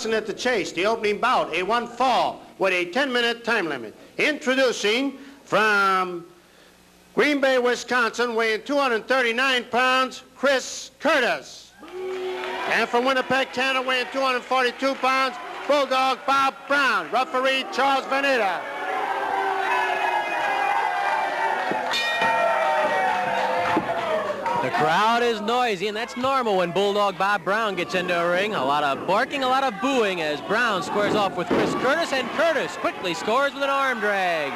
Boxing at the Chase, the opening bout, a one fall with a 10-minute time limit. Introducing from Green Bay, Wisconsin, weighing 239 pounds, Chris Curtis. And from Winnipeg, Canada, weighing 242 pounds, Bulldog Bob Brown. Referee Charles Veneta. The crowd is noisy, and that's normal when Bulldog Bob Brown gets into a ring. A lot of barking, a lot of booing as Brown squares off with Chris Curtis, and Curtis quickly scores with an arm drag.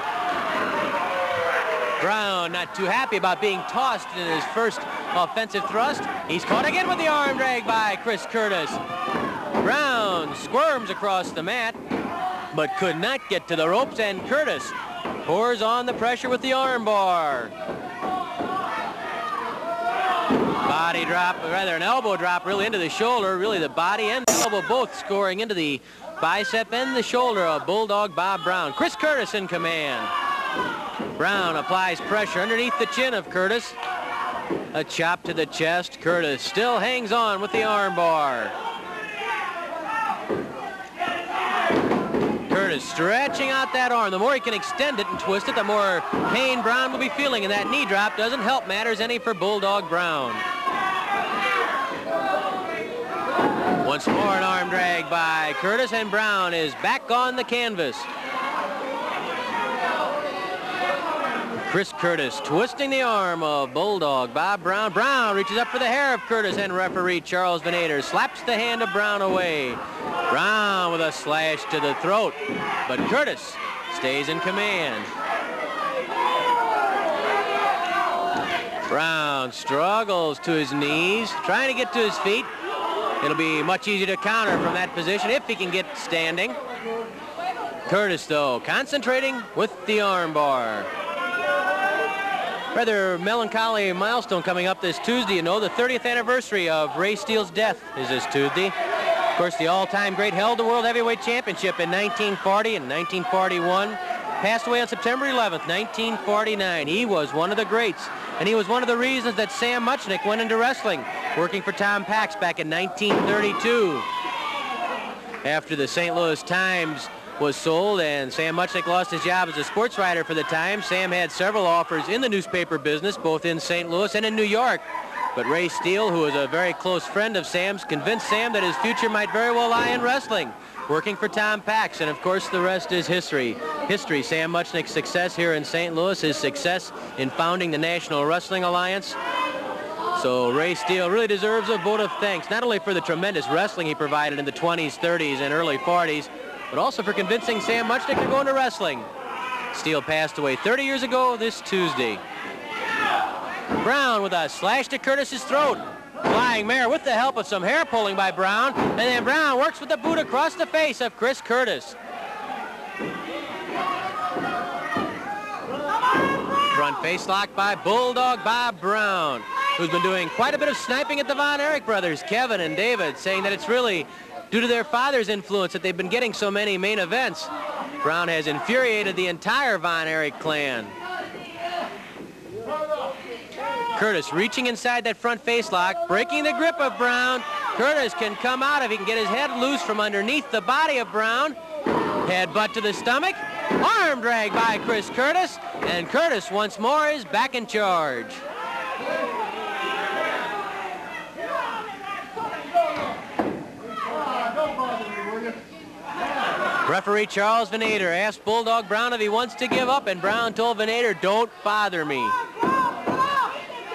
Brown not too happy about being tossed in his first offensive thrust. He's caught again with the arm drag by Chris Curtis. Brown squirms across the mat, but could not get to the ropes, and Curtis pours on the pressure with the arm bar. Body drop, or rather an elbow drop really into the shoulder. Really the body and the elbow both scoring into the bicep and the shoulder of Bulldog Bob Brown. Chris Curtis in command. Brown applies pressure underneath the chin of Curtis. A chop to the chest. Curtis still hangs on with the arm bar. Curtis stretching out that arm. The more he can extend it and twist it, the more pain Brown will be feeling, and that knee drop doesn't help matters any for Bulldog Brown. Once more an arm drag by Curtis, and Brown is back on the canvas. Chris Curtis twisting the arm of Bulldog Bob Brown. Brown reaches up for the hair of Curtis, and referee Charles Venator slaps the hand of Brown away. Brown with a slash to the throat, but Curtis stays in command. Brown struggles to his knees, trying to get to his feet. It'll be much easier to counter from that position if he can get standing. Curtis, though, concentrating with the arm bar. Rather melancholy milestone coming up this Tuesday. You know, the 30th anniversary of Ray Steele's death is this Tuesday. Of course, the all-time great held the World Heavyweight Championship in 1940 and 1941. Passed away on September 11th, 1949. He was one of the greats, and he was one of the reasons that Sam Muchnick went into wrestling, working for Tom Pax back in 1932. After the St. Louis Times was sold and Sam Muchnick lost his job as a sports writer for the Times, Sam had several offers in the newspaper business, both in St. Louis and in New York. But Ray Steele, who was a very close friend of Sam's, convinced Sam that his future might very well lie in wrestling, working for Tom Pax, and of course the rest is history. Sam Muchnick's success here in St. Louis, his success in founding the National Wrestling Alliance. So Ray Steele really deserves a vote of thanks, not only for the tremendous wrestling he provided in the 20s, 30s, and early 40s, but also for convincing Sam Muchnick to go into wrestling. Steele passed away 30 years ago this Tuesday. Brown with a slash to Curtis's throat. Flying mare with the help of some hair pulling by Brown, and then Brown works with the boot across the face of Chris Curtis. Front face lock by Bulldog Bob Brown, who's been doing quite a bit of sniping at the Von Erich brothers, Kevin and David, saying that it's really due to their father's influence that they've been getting so many main events. Brown has infuriated the entire Von Erich clan. Curtis reaching inside that front face lock, breaking the grip of Brown. Curtis can come out if he can get his head loose from underneath the body of Brown. Headbutt to the stomach. Arm drag by Chris Curtis. And Curtis once more is back in charge. Referee Charles Venator asked Bulldog Brown if he wants to give up, and Brown told Venator, "Don't bother me."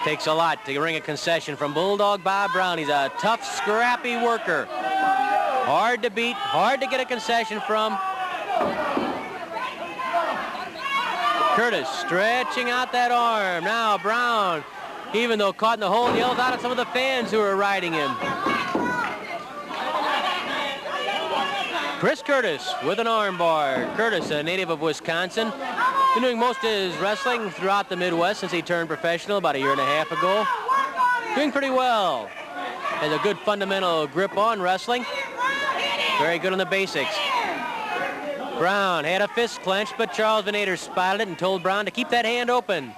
Takes a lot to ring a concession from Bulldog Bob Brown. He's a tough, scrappy worker. Hard to beat, hard to get a concession from. Curtis stretching out that arm. Now Brown, even though caught in the hole, yells out at some of the fans who are riding him. Chris Curtis with an arm bar. Curtis, a native of Wisconsin, been doing most of his wrestling throughout the Midwest since he turned professional about a year and a half ago. Doing pretty well. Has a good fundamental grip on wrestling. Very good on the basics. Brown had a fist clenched, but Charles Venator spotted it and told Brown to keep that hand open.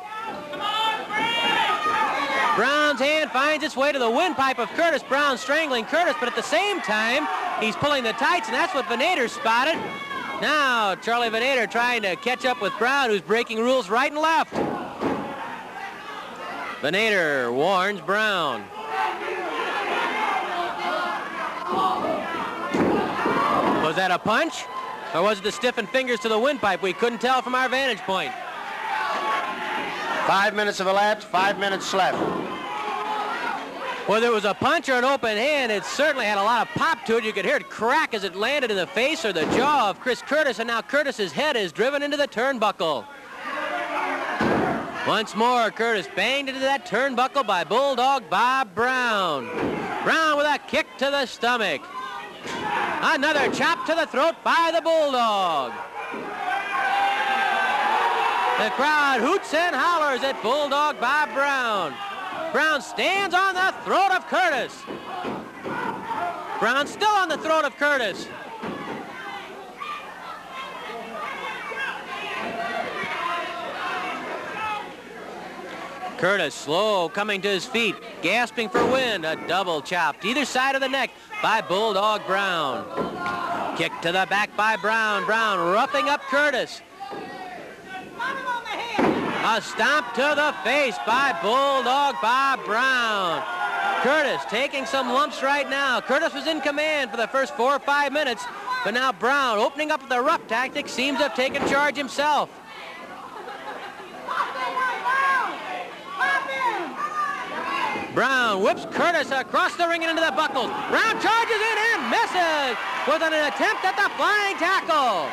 Brown's hand finds its way to the windpipe of Curtis. Brown strangling Curtis, but at the same time, He's pulling the tights, and that's what Venator spotted. Now, Charlie Venator trying to catch up with Brown, who's breaking rules right and left. Venator warns Brown. Was that a punch? Or was it the stiffened fingers to the windpipe? We couldn't tell from our vantage point. 5 minutes have elapsed, 5 minutes left. Whether it was a punch or an open hand, it certainly had a lot of pop to it. You could hear it crack as it landed in the face or the jaw of Chris Curtis, and now Curtis's head is driven into the turnbuckle. Once more, Curtis banged into that turnbuckle by Bulldog Bob Brown. Brown with a kick to the stomach. Another chop to the throat by the Bulldog. The crowd hoots and hollers at Bulldog Bob Brown. Brown stands on the throat of Curtis. Brown still on the throat of Curtis. Curtis slow coming to his feet, gasping for wind. A double chop to either side of the neck by Bulldog Brown. Kick to the back by Brown. Brown roughing up Curtis. A stomp to the face by Bulldog Bob Brown. Curtis taking some lumps right now. Curtis was in command for the first 4 or 5 minutes, but now Brown, opening up with the rough tactic, seems to have taken charge himself. Brown whips Curtis across the ring and into the buckles. Brown charges in and misses with an attempt at the flying tackle.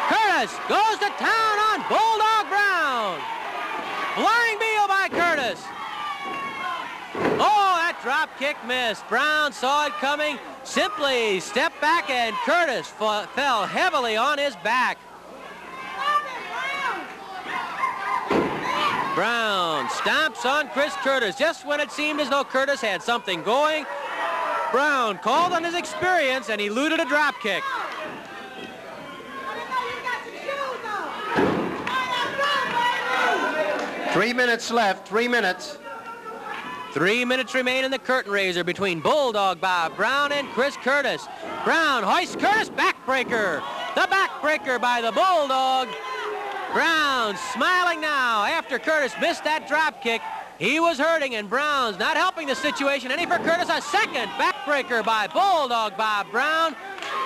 Curtis goes to town on Bulldog Brown. Flying heel by Curtis. Oh, that drop kick missed. Brown saw it coming, simply stepped back, and Curtis fell heavily on his back. Brown stomps on Chris Curtis just when it seemed as though Curtis had something going. Brown called on his experience and eluded a drop kick. 3 minutes left, 3 minutes. 3 minutes remain in the curtain raiser between Bulldog Bob Brown and Chris Curtis. Brown hoists Curtis, backbreaker. The backbreaker by the Bulldog. Brown smiling now after Curtis missed that drop kick. He was hurting, and Brown's not helping the situation any for Curtis. A second backbreaker by Bulldog Bob Brown.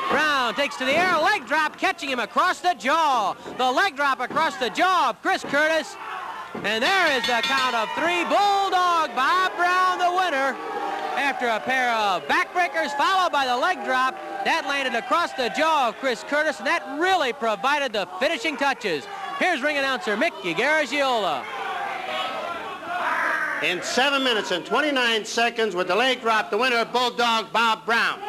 Brown takes to the air, leg drop, catching him across the jaw. The leg drop across the jaw of Chris Curtis. And there is the count of 3. Bulldog Bob Brown, the winner. After a pair of backbreakers followed by the leg drop, that landed across the jaw of Chris Curtis, and that really provided the finishing touches. Here's ring announcer Mickey Garagiola. In 7 minutes and 29 seconds with the leg drop, the winner, Bulldog Bob Brown.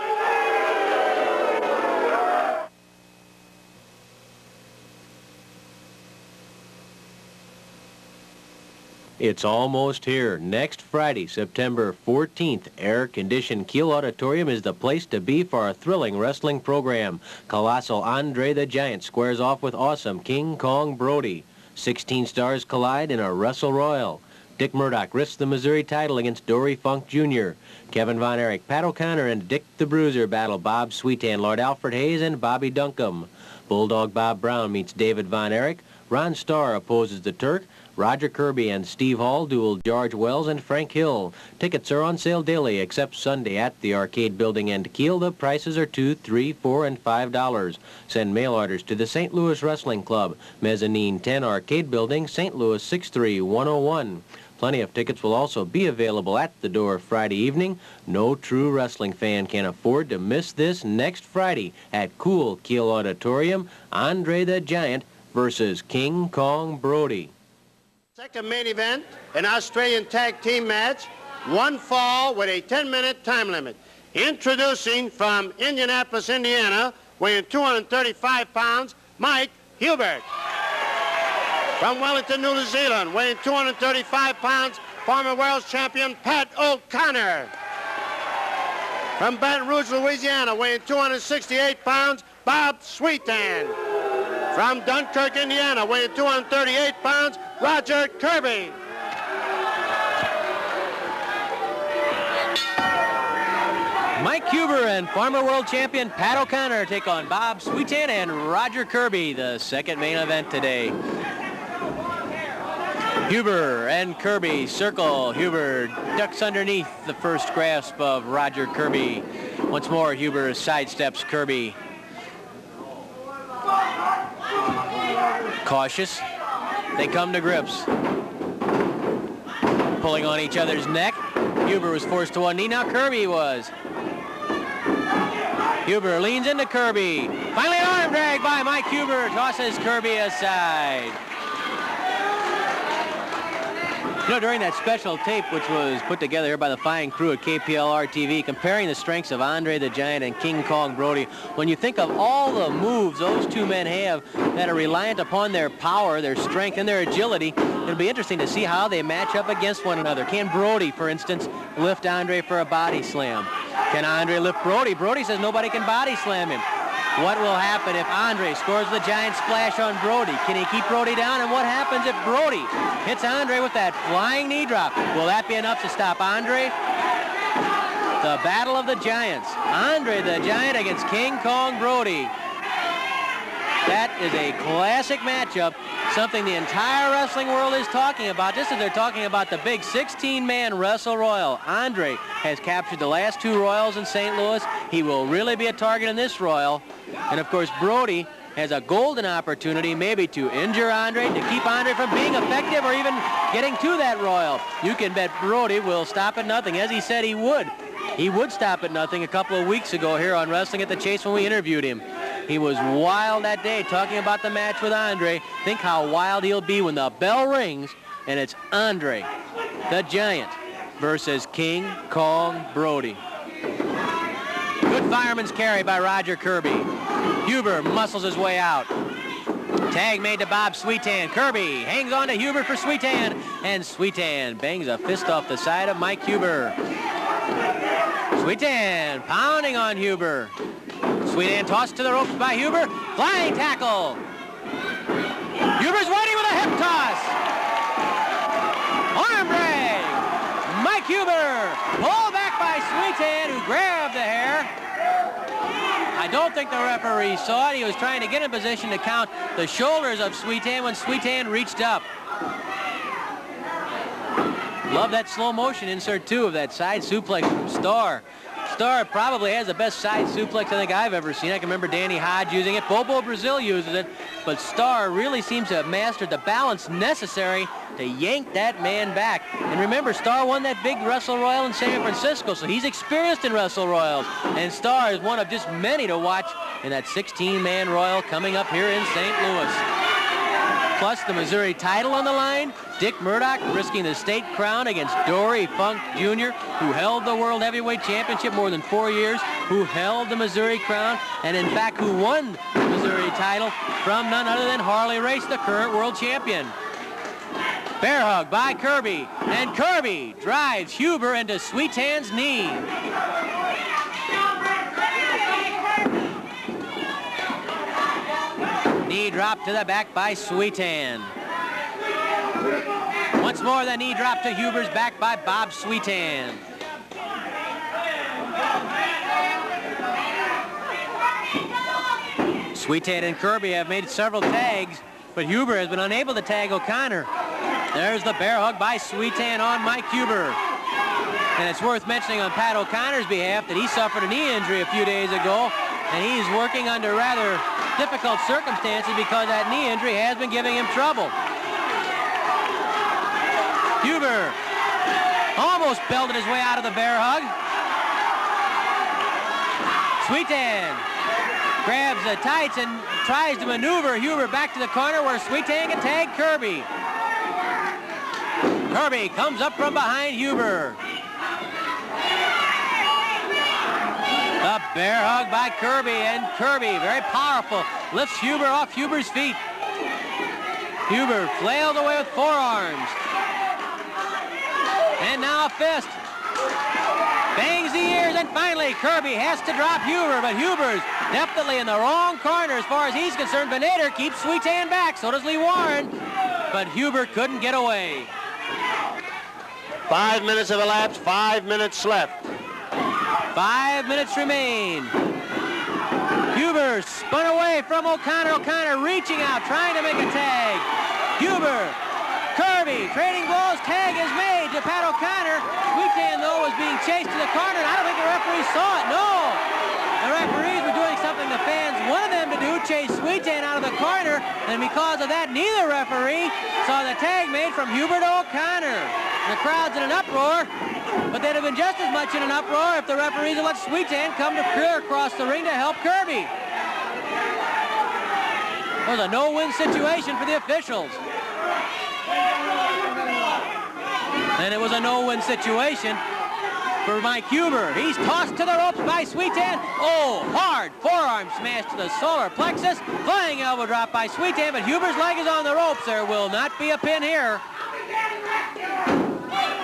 It's almost here. Next Friday, September 14th, air-conditioned Kiel Auditorium is the place to be for a thrilling wrestling program. Colossal Andre the Giant squares off with awesome King Kong Brody. 16 stars collide in a Wrestle Royal. Dick Murdoch risks the Missouri title against Dory Funk Jr. Kevin Von Erich, Pat O'Connor, and Dick the Bruiser battle Bob Sweetan, Lord Alfred Hayes, and Bobby Duncombe. Bulldog Bob Brown meets David Von Erich. Ron Starr opposes the Turk. Roger Kirby and Steve Hall duel George Wells and Frank Hill. Tickets are on sale daily except Sunday at the Arcade Building and Kiel. The prices are $2, $3, $4, and $5. Send mail orders to the St. Louis Wrestling Club, Mezzanine 10 Arcade Building, St. Louis 63101. Plenty of tickets will also be available at the door Friday evening. No true wrestling fan can afford to miss this next Friday at Cool Kiel Auditorium. Andre the Giant versus King Kong Brody. Second main event, an Australian tag team match, 1 fall with a 10-minute time limit. Introducing from Indianapolis, Indiana, weighing 235 pounds, Mike Hubert. From Wellington, New Zealand, weighing 235 pounds, former world champion Pat O'Connor. From Baton Rouge, Louisiana, weighing 268 pounds, Bob Sweetan. From Dunkirk, Indiana, weighing 238 pounds, Roger Kirby. Mike Huber and former world champion Pat O'Connor take on Bob Sweetan and Roger Kirby, the second main event today. Huber and Kirby circle. Huber ducks underneath the first grasp of Roger Kirby. Once more, Huber sidesteps Kirby. Cautious. They come to grips. Pulling on each other's neck. Huber was forced to one knee. Now Kirby was. Huber leans into Kirby. Finally an arm drag by Mike Huber. Tosses Kirby aside. You know, during that special tape, which was put together here by the fine crew at KPLR TV, comparing the strengths of Andre the Giant and King Kong Brody, when you think of all the moves those two men have that are reliant upon their power, their strength, and their agility, it'll be interesting to see how they match up against one another. Can Brody, for instance, lift Andre for a body slam? Can Andre lift Brody? Brody says nobody can body slam him. What will happen if Andre scores the giant splash on Brody? Can he keep Brody down? And what happens if Brody hits Andre with that flying knee drop? Will that be enough to stop Andre? The battle of the giants. Andre the Giant against King Kong Brody. That is a classic matchup, something the entire wrestling world is talking about, just as they're talking about the big 16-man Wrestle Royal. Andre has captured the last two Royals in St. Louis. He will really be a target in this Royal. And, of course, Brody has a golden opportunity maybe to injure Andre, to keep Andre from being effective or even getting to that Royal. You can bet Brody will stop at nothing, as he said he would. He would stop at nothing a couple of weeks ago here on Wrestling at the Chase when we interviewed him. He was wild that day talking about the match with Andre. Think how wild he'll be when the bell rings and it's Andre the Giant versus King Kong Brody. Good fireman's carry by Roger Kirby. Huber muscles his way out. Tag made to Bob Sweetan. Kirby hangs on to Huber for Sweetan, and Sweetan bangs a fist off the side of Mike Huber. Sweetan pounding on Huber. Sweetan tossed to the ropes by Huber. Flying tackle. Huber's waiting with a hip toss. Arm drag. Mike Huber pulled back by Sweetan, who grabbed the hair. I don't think the referee saw it. He was trying to get in position to count the shoulders of Sweetan when Sweetan reached up. Love that slow motion insert too of that side suplex from Starr. Starr probably has the best side suplex I think I've ever seen. I can remember Danny Hodge using it. Bobo Brazil uses it. But Starr really seems to have mastered the balance necessary to yank that man back. And remember, Starr won that big Wrestle Royal in San Francisco, so he's experienced in Wrestle Royals. And Starr is one of just many to watch in that 16-man Royal coming up here in St. Louis. Plus the Missouri title on the line. Dick Murdoch risking the state crown against Dory Funk Jr., who held the World Heavyweight Championship more than 4 years, who held the Missouri crown, and in fact who won the Missouri title from none other than Harley Race, the current world champion. Bear hug by Kirby, and Kirby drives Huber into Sweetan's knee. Knee drop to the back by Sweetan. Once more, the knee drop to Huber's back by Bob Sweetan. Sweetan and Kirby have made several tags, but Huber has been unable to tag O'Connor. There's the bear hug by Sweetan on Mike Huber. And it's worth mentioning on Pat O'Connor's behalf that he suffered a knee injury a few days ago, and he's working under rather difficult circumstances because that knee injury has been giving him trouble. Huber almost belted his way out of the bear hug. Sweetan grabs the tights and tries to maneuver Huber back to the corner where Sweetan can tag Kirby. Kirby comes up from behind Huber. The bear hug by Kirby, and Kirby, very powerful, lifts Huber off Huber's feet. Huber flailed away with forearms. And now a fist. Bangs the ears, and finally Kirby has to drop Huber, but Huber's definitely in the wrong corner as far as he's concerned. Benader keeps Sweetan back, so does Lee Warren, but Huber couldn't get away. 5 minutes have elapsed, 5 minutes left. 5 minutes remain. Huber spun away from O'Connor. O'Connor reaching out, trying to make a tag. Huber, Kirby, trading blows. Tag is made to Pat O'Connor. Sweetan, though, was being chased to the corner, and I don't think the referee saw it. No! The referees were doing something the fans wanted them to do, chase Sweetan out of the corner, and because of that, neither referee saw the tag made from Huber to O'Connor. The crowd's in an uproar, but they'd have been just as much in an uproar if the referees had let Sweetan come to clear across the ring to help Kirby. It was a no-win situation for the officials. And it was a no-win situation for Mike Huber. He's tossed to the ropes by Sweetan. Oh, hard forearm smash to the solar plexus. Flying elbow drop by Sweetan, but Huber's leg is on the ropes. There will not be a pin here.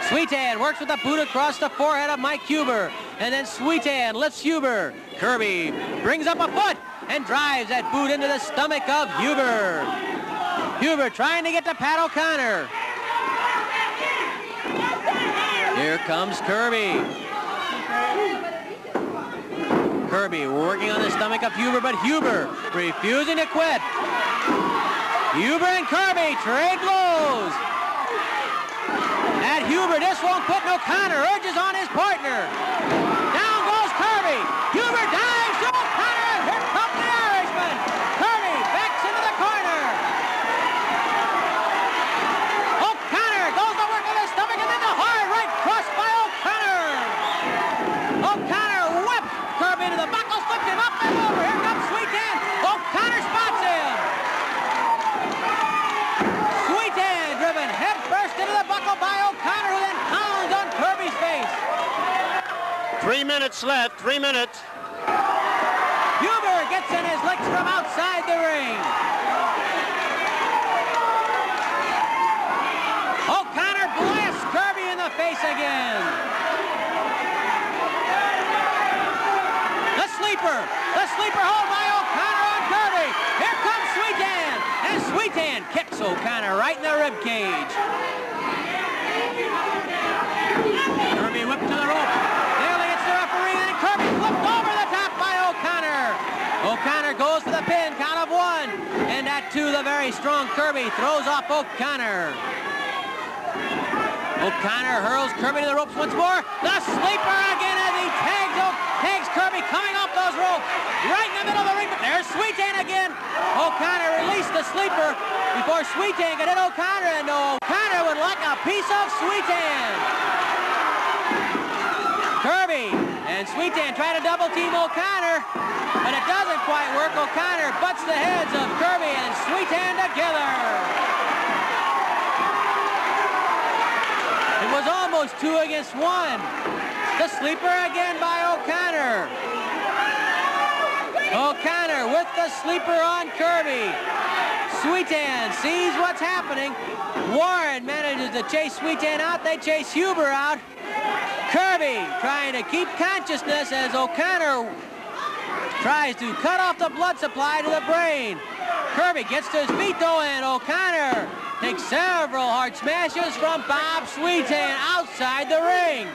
Sweetan works with a boot across the forehead of Mike Huber. And then Sweetan lifts Huber. Kirby brings up a foot and drives that boot into the stomach of Huber. Huber trying to get to Pat O'Connor. Here comes Kirby. Kirby working on the stomach of Huber, but Huber refusing to quit. Huber and Kirby trade blows. At Huber, this won't quit, and O'Connor urges on his partner. Down goes Kirby. Huber dives to O'Connor, and here comes the Irishman. Kirby backs into the corner. O'Connor goes to work on his stomach, and then the hard right cross by O'Connor. O'Connor whips Kirby into the buckle, flips him up and over. Here comes Sweetan. O'Connor spots him. Sweetan driven head first into the buckle by O'Connor, who then pounds on Kirby's face. 3 minutes left, 3 minutes. Huber gets in his legs from outside the ring. O'Connor blasts Kirby in the face again. The sleeper hold by O'Connor on Kirby. Here comes Sweetan, and Sweetan kicks O'Connor right in the rib cage. Kirby whipped to the rope. Nearly hits the referee, and Kirby flipped over the top by O'Connor. O'Connor goes for the pin, count of 1. And that, too, the very strong Kirby throws off O'Connor. O'Connor hurls Kirby to the ropes once more. The sleeper again as he tags Kirby coming off those ropes. Right in the middle of the ring, but there's Sweetan again. O'Connor released the sleeper before Sweetan could hit O'Connor, and O'Connor would like a piece of Sweetan. Kirby and Sweetan try to double team O'Connor, but it doesn't quite work. O'Connor butts the heads of Kirby and Sweetan together. It was almost 2 against 1. The sleeper again by O'Connor. O'Connor with the sleeper on Kirby. Sweetan sees what's happening. Warren manages to chase Sweetan out. They chase Huber out. Kirby trying to keep consciousness as O'Connor tries to cut off the blood supply to the brain. Kirby gets to his feet though, and O'Connor takes several hard smashes from Bob Sweetan outside the ring.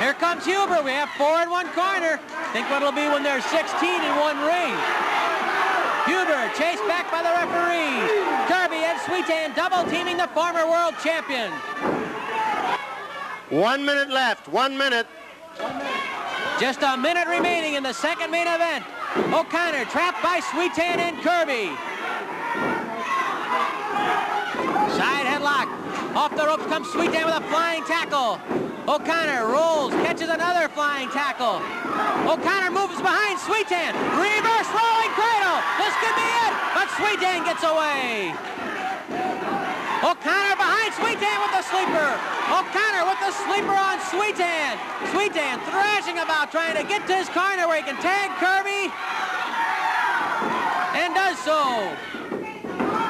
Here comes Huber. We have 4 in one corner. Think what it'll be when there's 16 in one ring. Huber chased back by the referee. Kirby and Sweetan double teaming the former world champion. 1 minute left, 1 minute. Just a minute remaining in the second main event. O'Connor trapped by Sweetan and Kirby. Side headlock. Off the ropes comes Sweetan with a flying tackle. O'Connor rolls, catches another flying tackle. O'Connor moves behind Sweetan. Reverse rolling cradle. This could be it, but Sweetan gets away. O'Connor behind Sweetan with the sleeper. O'Connor with the sleeper on Sweetan. Sweetan thrashing about, trying to get to his corner where he can tag Kirby. And does so.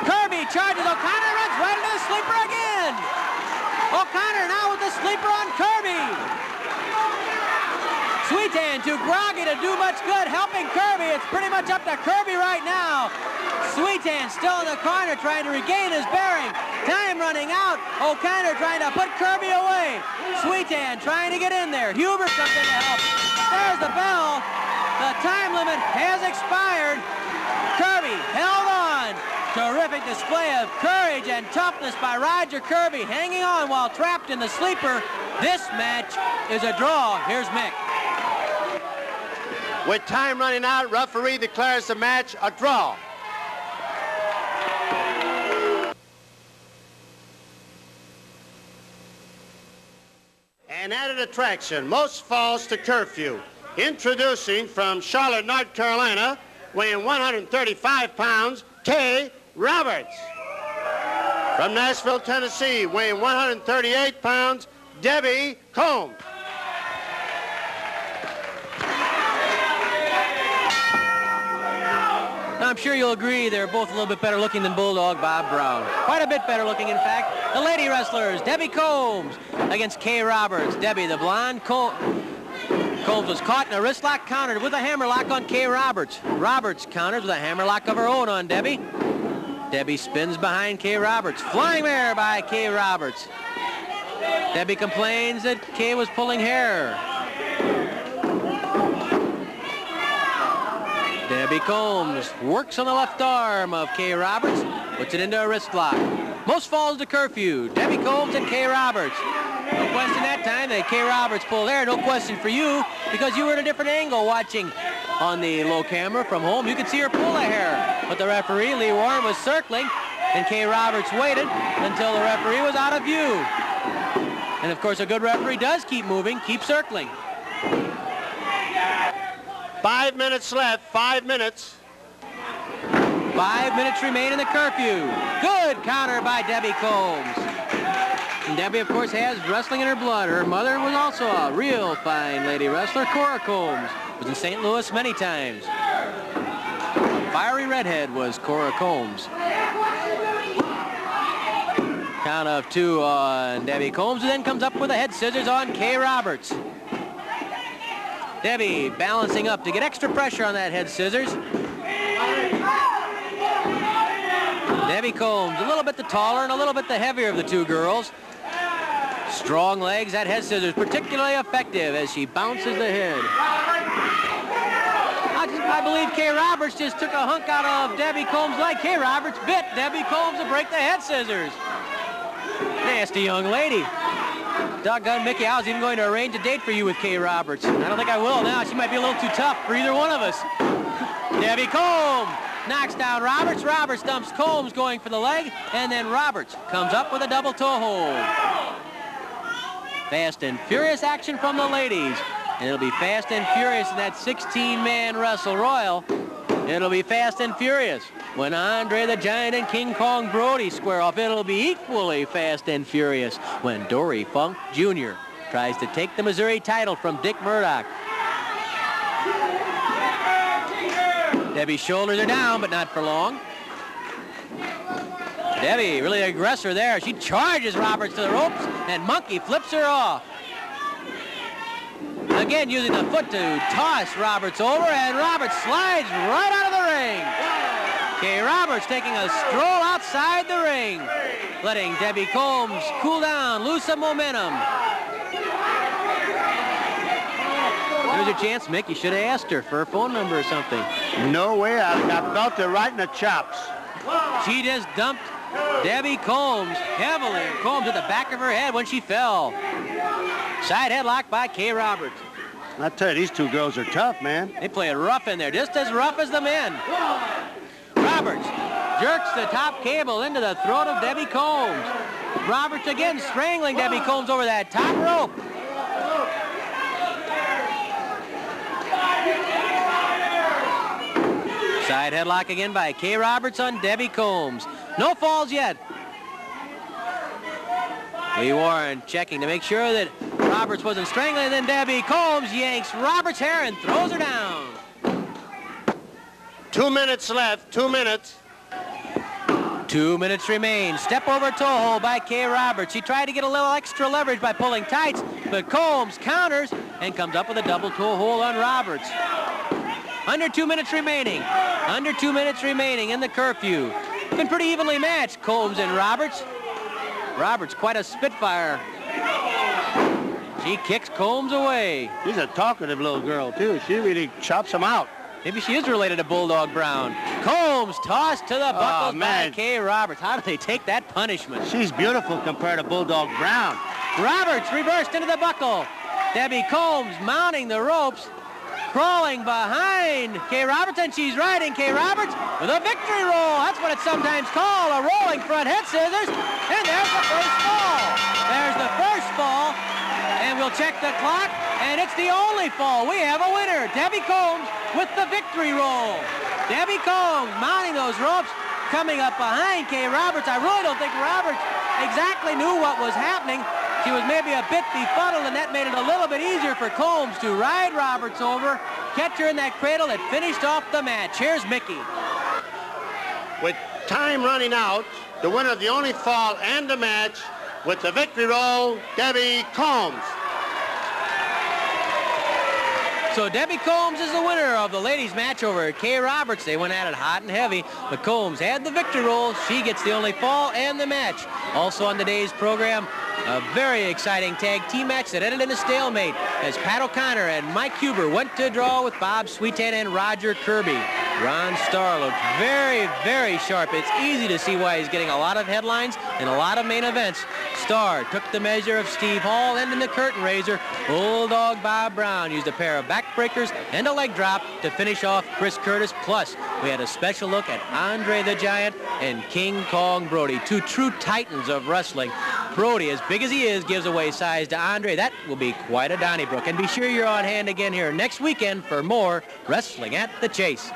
Kirby charges. O'Connor runs right into the sleeper again. O'Connor now with the sleeper on Kirby. Sweetan too groggy to do much good, helping Kirby. It's pretty much up to Kirby right now. Sweetan still in the corner trying to regain his bearing. Time running out. O'Connor trying to put Kirby away. Sweetan trying to get in there. Hubert comes in to help. There's the bell. The time limit has expired. Kirby held on. Terrific display of courage and toughness by Roger Kirby, hanging on while trapped in the sleeper. This match is a draw. Here's Mick. With time running out, referee declares the match a draw. An added attraction, most falls to curfew. Introducing from Charlotte, North Carolina, weighing 135 pounds, Kay Roberts. From Nashville, Tennessee, weighing 138 pounds, Debbie Combs. Now, I'm sure you'll agree they're both a little bit better looking than Bulldog Bob Brown. Quite a bit better looking, in fact. The lady wrestlers, Debbie Combs against Kay Roberts. Debbie, the blonde, Combs was caught in a wrist lock, countered with a hammerlock on Kay Roberts. Roberts counters with a hammerlock of her own on Debbie. Debbie spins behind Kay Roberts. Flying mare by Kay Roberts. Debbie complains that Kay was pulling hair. Debbie Combs works on the left arm of Kay Roberts, puts it into a wrist lock. Most falls to curfew. Debbie Combs and Kay Roberts. No question that time that Kay Roberts pulled hair. No question for you because you were at a different angle watching on the low camera from home. You could see her pull the hair. But the referee, Lee Warren, was circling, and Kay Roberts waited until the referee was out of view. And of course, a good referee does keep moving, keep circling. 5 minutes left, 5 minutes. 5 minutes remain in the curfew. Good counter by Debbie Combs. And Debbie, of course, has wrestling in her blood. Her mother was also a real fine lady wrestler, Cora Combs. Was in St. Louis many times. Fiery redhead was Cora Combs. Count of two on Debbie Combs, and then comes up with a head scissors on Kay Roberts. Debbie balancing up to get extra pressure on that head scissors. Debbie Combs, a little bit the taller and a little bit the heavier of the two girls. Strong legs, that head scissors particularly effective as she bounces the head. I believe Kay Roberts just took a hunk out of Debbie Combs' leg. Kay Roberts bit Debbie Combs to break the head scissors. Nasty young lady. Doggone Mickey, I was even going to arrange a date for you with Kay Roberts. I don't think I will now. She might be a little too tough for either one of us. Debbie Combs knocks down Roberts. Roberts dumps Combs going for the leg, and then Roberts comes up with a double toe hold. Fast and furious action from the ladies. And it'll be fast and furious in that 16-man Wrestle Royal. It'll be fast and furious. When Andre the Giant and King Kong Brody square off, it'll be equally fast and furious when Dory Funk Jr. tries to take the Missouri title from Dick Murdoch. Debbie's shoulders are down, but not for long. Debbie, really aggressor there. She charges Roberts to the ropes, and Monkey flips her off. Again, using the foot to toss Roberts over, and Roberts slides right out of the ring. Kay Roberts taking a stroll outside the ring, letting Debbie Combs cool down, lose some momentum. There's your chance, Mick. You should have asked her for her phone number or something. No way. I felt it right in the chops. She just dumped Debbie Combs heavily. Combs at the back of her head when she fell. Side headlock by Kay Roberts. I tell you, these two girls are tough, man. They play it rough in there, just as rough as the men. Roberts jerks the top cable into the throat of Debbie Combs. Roberts again strangling Debbie Combs over that top rope. Side headlock again by Kay Roberts on Debbie Combs. No falls yet. Lee Warren checking to make sure that Roberts wasn't strangling, and then Debbie Combs yanks Roberts' hair and throws her down. 2 minutes left, 2 minutes. 2 minutes remain. Step over toe hold by Kay Roberts. She tried to get a little extra leverage by pulling tights, but Combs counters, and comes up with a double toe hold on Roberts. Under 2 minutes remaining. Under 2 minutes remaining in the curfew. Been pretty evenly matched, Combs and Roberts. Roberts quite a spitfire. She kicks Combs away. She's a talkative little girl, too. She really chops him out. Maybe she is related to Bulldog Brown. Combs tossed to the buckles by Kay Roberts. How do they take that punishment? She's beautiful compared to Bulldog Brown. Roberts reversed into the buckle. Debbie Combs mounting the ropes, crawling behind Kay Roberts, and she's riding Kay Roberts with a victory roll. That's what it's sometimes called, a rolling front head scissors. And there's the first fall. There's the first fall. And we'll check the clock, and it's the only fall. We have a winner, Debbie Combs with the victory roll. Debbie Combs mounting those ropes, coming up behind Kay Roberts. I really don't think Roberts exactly knew what was happening. She was maybe a bit befuddled, and that made it a little bit easier for Combs to ride Roberts over, catch her in that cradle that finished off the match. Here's Mickey. With time running out, the winner of the only fall and the match with the victory roll, Debbie Combs. So Debbie Combs is the winner of the ladies' match over Kay Roberts. They went at it hot and heavy, but Combs had the victory roll. She gets the only fall and the match. Also on today's program, a very exciting tag team match that ended in a stalemate as Pat O'Connor and Mike Huber went to draw with Bob Sweetan and Roger Kirby. Ron Starr looked very, very sharp. It's easy to see why he's getting a lot of headlines and a lot of main events. Starr took the measure of Steve Hall, and in the curtain raiser, Bulldog Bob Brown used a pair of backbreakers and a leg drop to finish off Chris Curtis. Plus, we had a special look at Andre the Giant and King Kong Brody, two true titans of wrestling. Brody, as big as he is, gives away size to Andre. That will be quite a Donnybrook. And be sure you're on hand again here next weekend for more Wrestling at the Chase.